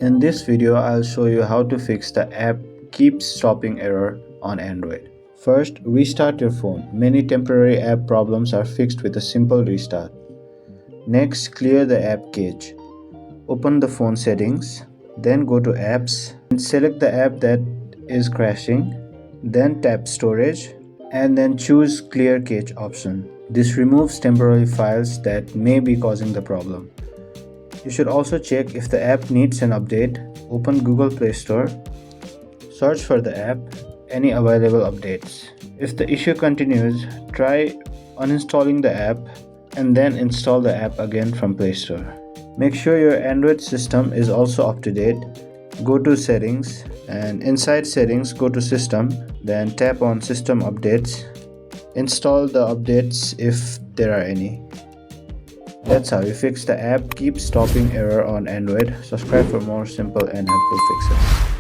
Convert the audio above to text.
In this video, I'll show you how to fix the app keeps stopping error on Android. First, restart your phone. Many temporary app problems are fixed with a simple restart. Next, clear the app cache. Open the phone settings, then go to apps and select the app that is crashing, then tap storage and then choose clear cache option. This removes temporary files that may be causing the problem. You should also check if the app needs an update. Open Google Play Store, search for the app, any available updates. If the issue continues, try uninstalling the app and then install the app again from Play Store. Make sure your Android system is also up to date. Go to Settings and inside Settings go to System, then tap on System Updates. Install the updates if there are any. That's how you fix the app keeps stopping error on Android. Subscribe for more simple and helpful fixes.